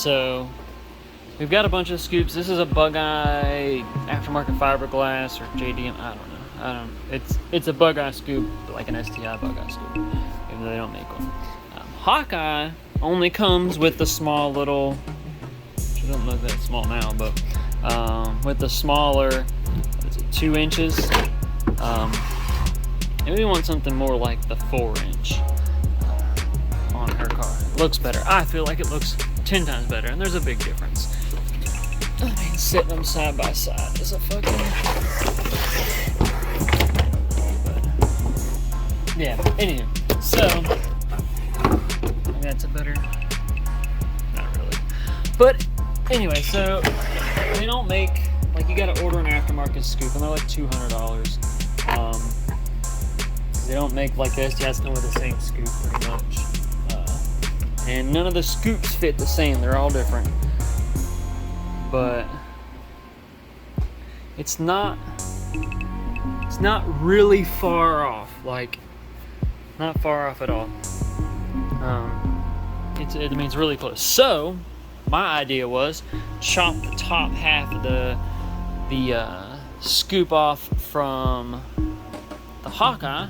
So we've got a bunch of scoops. This is a Bug Eye aftermarket fiberglass or JDM. I don't know. It's a Bug Eye scoop, like an STI Bug Eye scoop, even though they don't make one. Hawkeye only comes with the small little. It doesn't look that small now, but with the smaller, 2 inches. And we want something more like the 4-inch on her car. It looks better. I feel like it looks 10 times better, and there's a big difference. I mean, setting them side by side is a fucking. But, yeah. Anyway, so maybe that's a better. Not really. But anyway, so they don't make, like, you gotta order an aftermarket scoop, and they're like $200. They don't make like the STIs come with the same scoop pretty much. And none of the scoops fit the same, they're all different. But it's not really far off, like not far off at all. It means really close. So my idea was chop the top half of the scoop off from the Hawkeye,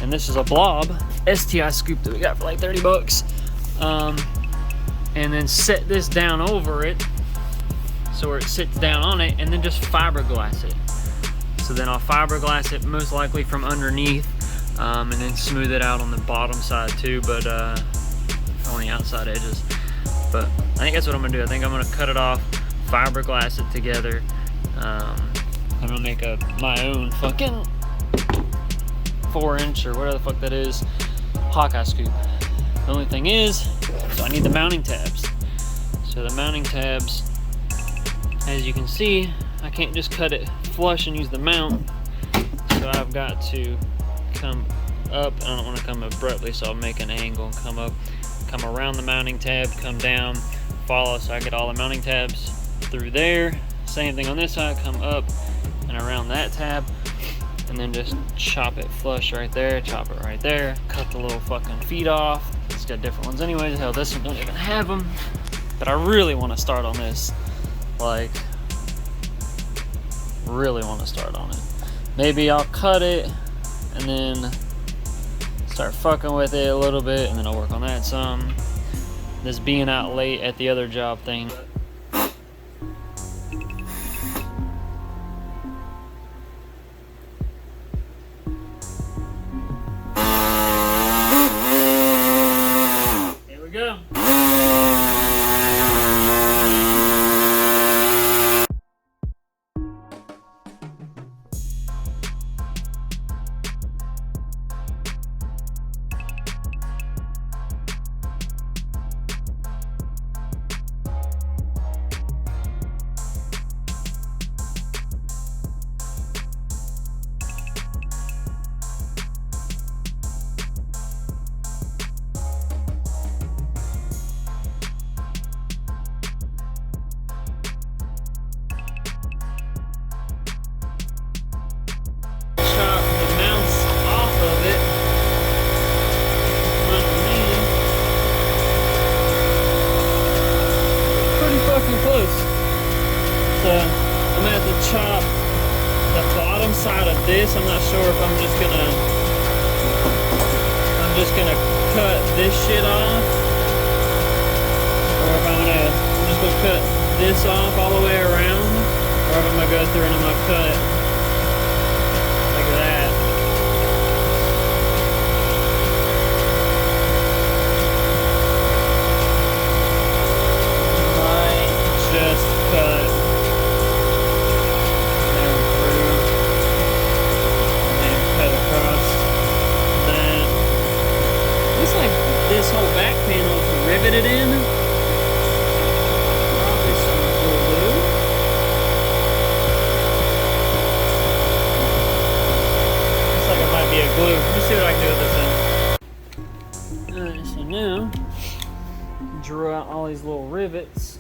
and this is a blob STI scoop that we got for like $30, and then set this down over it so where it sits down on it, and then just fiberglass it. So then I'll fiberglass it most likely from underneath, and then smooth it out on the bottom side too, but on the outside edges. But I think that's what I'm gonna do. I think I'm gonna cut it off, fiberglass it together. I'm gonna make my own fucking 4-inch or whatever the fuck that is Hawkeye scoop. The only thing is, so I need the mounting tabs. So the mounting tabs, as you can see, I can't just cut it flush and use the mount. So I've got to come up. I don't want to come abruptly, so I'll make an angle and come up, come around the mounting tab, come down, follow, so I get all the mounting tabs through there. Same thing on this side, come up and around that tab, and then just chop it flush right there, chop it right there, cut the little fucking feet off. It's got different ones anyways. Hell, this one don't even have them. But I really want to start on this. Like, really want to start on it. Maybe I'll cut it and then start fucking with it a little bit, and then I'll work on that some. This being out late at the other job thing. Here we go. So I'm gonna have to chop the bottom side of this. I'm not sure if I'm just gonna cut this shit off, or if I'm just gonna cut this off all the way around, or if I'm gonna go through and I'm gonna cut like that. Might just cut this whole back panel is riveted in. Probably some glue. Looks like it might be a glue. Let me see what I can do with this in. Alright, so now drew out all these little rivets.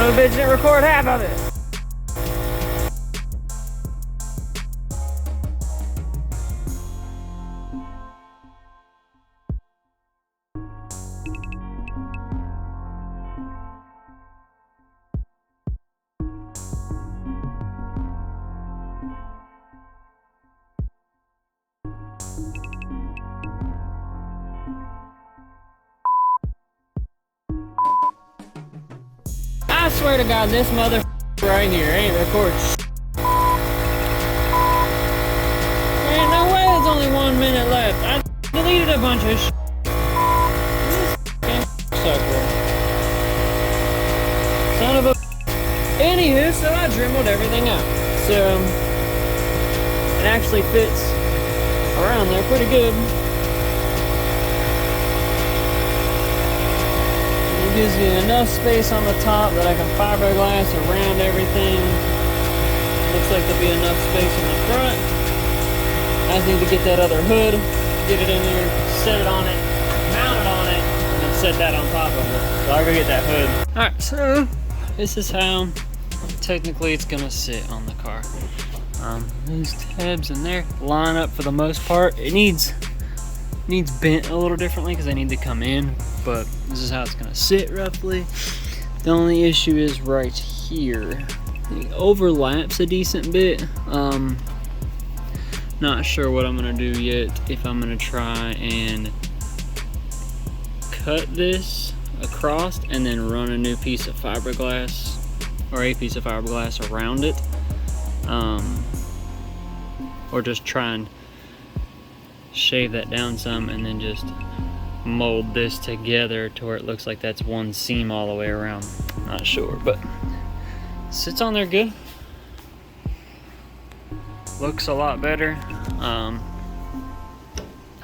of a bitch didn't record half of it. I swear to God, this mother right here ain't recording. There ain't no way there's only 1 minute left. I deleted a bunch of shit. This sucker. Son of a. Anywho, so I dremeled everything out. So it actually fits around there pretty good. It gives you enough space on the top that I can fiberglass around everything. Looks like there'll be enough space in the front. I just need to get that other hood, get it in there, set it on it, mount it on it, and then set that on top of it. So I'll go get that hood. Alright, so this is how technically it's gonna sit on the car. These tabs in there line up for the most part. It needs bent a little differently because they need to come in, but this is how it's gonna sit roughly. The only issue is right here. It overlaps a decent bit. Not sure what I'm gonna do yet, if I'm gonna try and cut this across and then run a new piece of fiberglass or a piece of fiberglass around it, or just try and shave that down some and then just mold this together to where it looks like that's one seam all the way around. Not sure, but sits on there good. Looks a lot better. I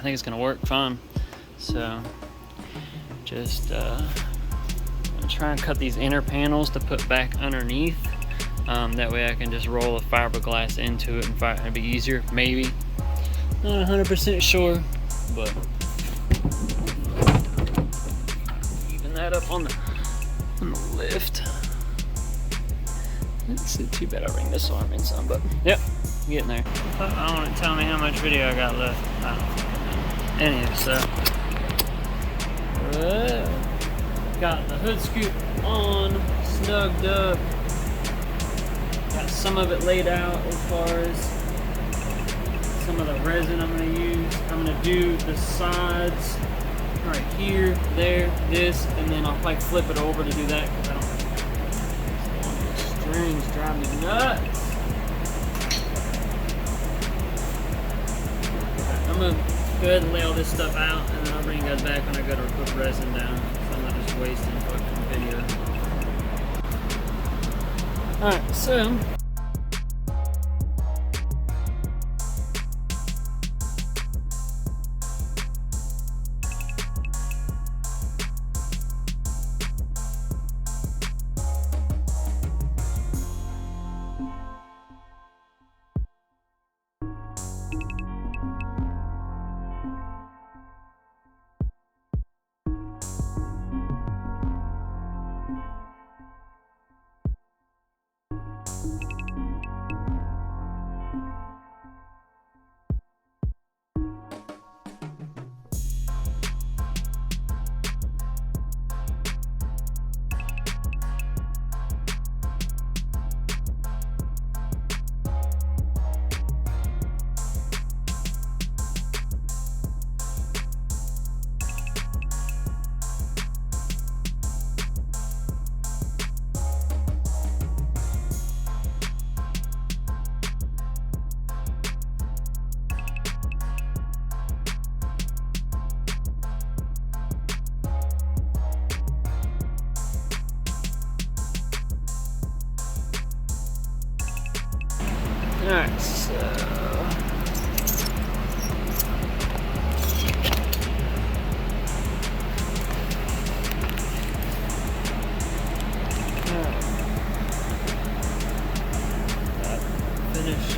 think it's gonna work fine. So just try and cut these inner panels to put back underneath. That way I can just roll a fiberglass into it and it'd be easier, maybe. Not 100% sure, but even that up on the lift. It's too bad I bring this arm in some, but yep, getting there. I don't want to tell me how much video I got left. I don't know. Anyway, so got the hood scoop on, snugged up. Got some of it laid out as far as some of the resin I'm going to use. I'm going to do the sides right here, there, this, and then I'll like flip it over to do that because I don't want the strings drive me nuts. I'm going to go ahead and lay all this stuff out, and then I'll bring you guys back when I go to put resin down, so I'm not just wasting fucking video. Alright, so alright, so finish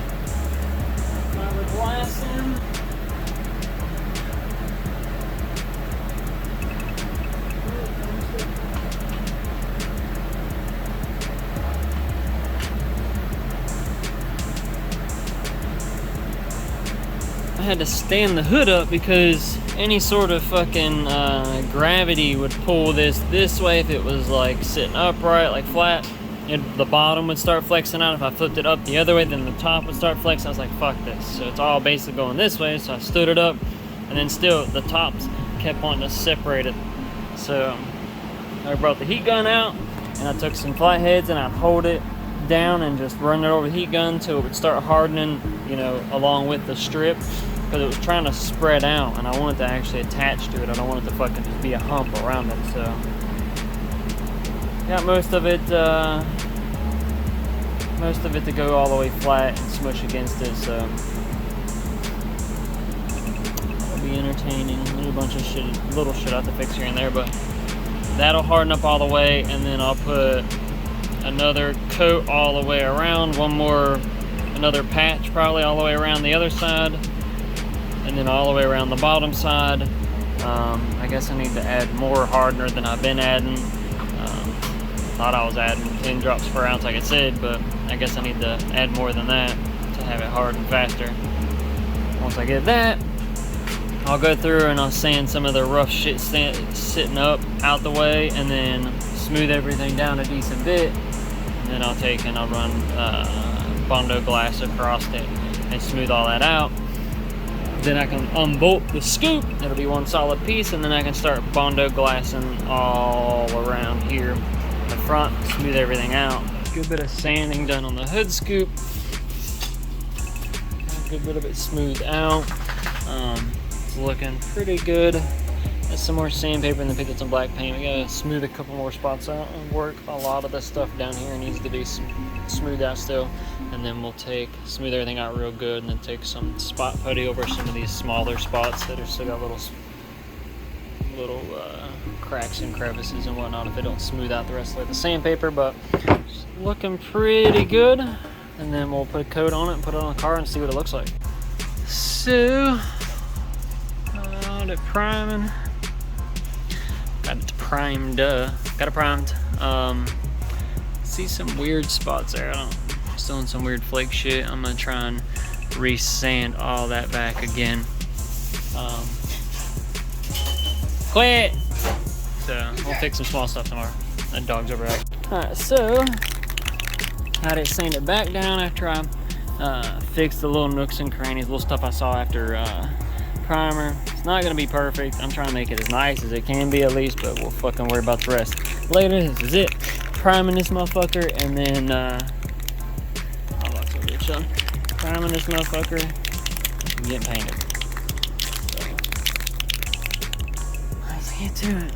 fiberglassing. had to stand the hood up because any sort of fucking gravity would pull this way if it was like sitting upright, like flat. The bottom would start flexing out. If I flipped it up the other way, then the top would start flexing. I was like, fuck this. So it's all basically going this way. So I stood it up, and then still the tops kept wanting to separate it. So I brought the heat gun out, and I took some flat heads and I'd hold it down and just run it over the heat gun till it would start hardening, you know, along with the strip, because it was trying to spread out and I wanted to actually attach to it. I don't want it to fucking just be a hump around it. So got most of it to go all the way flat and smush against it. So it'll be entertaining. There's a bunch of shit, little shit I have to fix here and there, but that'll harden up all the way, and then I'll put another coat all the way around, another patch probably all the way around the other side, and then all the way around the bottom side. I guess I need to add more hardener than I've been adding. Thought I was adding 10 drops per ounce like I said, but I guess I need to add more than that to have it harden faster. Once I get that, I'll go through and I'll sand some of the rough shit sitting up out the way, and then smooth everything down a decent bit. And then I'll take and I'll run Bondo glass across it and smooth all that out. Then I can unbolt the scoop. It'll be one solid piece, and then I can start Bondo glassing all around here in the front, smooth everything out. Good bit of sanding done on the hood scoop. A good bit of it smoothed out. It's looking pretty good. Got some more sandpaper and then picked up some black paint. We gotta smooth a couple more spots out and work. A lot of the stuff down here needs to be smoothed out still. And then we'll smooth everything out real good, and then take some spot putty over some of these smaller spots that are still got little cracks and crevices and whatnot if they don't smooth out the rest of the sandpaper. But it's looking pretty good. And then we'll put a coat on it and put it on the car and see what it looks like. So, got it priming. Got it primed. Got it primed. See some weird spots there. Still in some weird flake shit. I'm gonna try and re-sand all that back again. Quit! So we'll fix some small stuff tomorrow. That dog's over there. Alright, so had it sanded back down after I fixed the little nooks and crannies, little stuff I saw after primer. It's not gonna be perfect. I'm trying to make it as nice as it can be at least, but we'll fucking worry about the rest later. This is it. Priming this motherfucker, and then priming this motherfucker and getting painted. So let's get to it.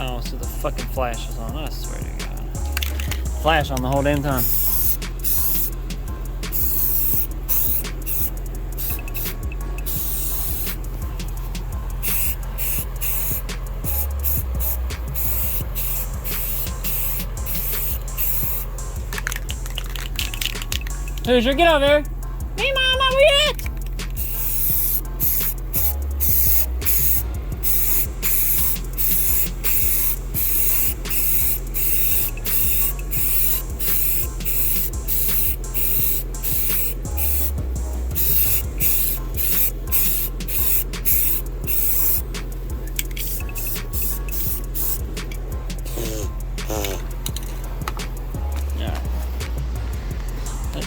Oh, so the fucking flash is on. I swear to God. Flash on the whole damn time. Hoosier, get over here. Hey, Mama, where you at?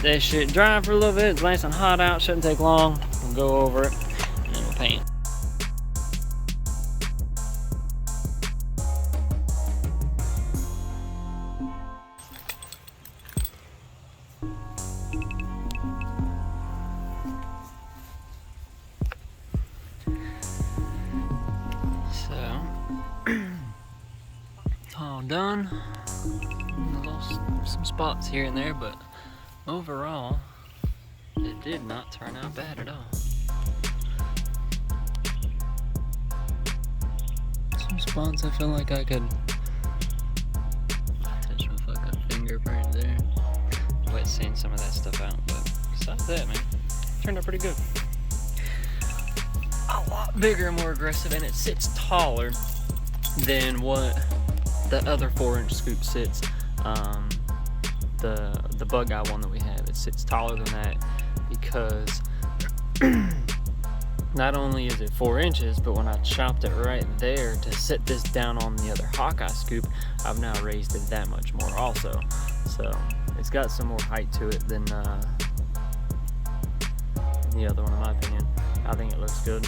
that shit dry for a little bit. It's nice and hot out, shouldn't take long. We'll go over it and then we'll paint. All done. Some spots here and there, but overall it did not turn out bad at all. Some spots I feel like I could touch my fucking fingerprint there. Wet sand some of that stuff out, but besides that, man, turned out pretty good. A lot bigger and more aggressive, and it sits taller than what the other 4-inch scoop sits. The bug eye one that we have, it sits taller than that because not only is it 4 inches, but when I chopped it right there to sit this down on the other Hawkeye scoop, I've now raised it that much more also. So it's got some more height to it than the other one, in my opinion. I think it looks good.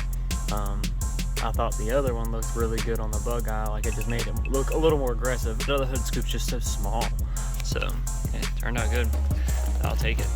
I thought the other one looked really good on the bug eye, like it just made it look a little more aggressive. The other hood scoop's just so small. So, yeah, it turned out good. I'll take it.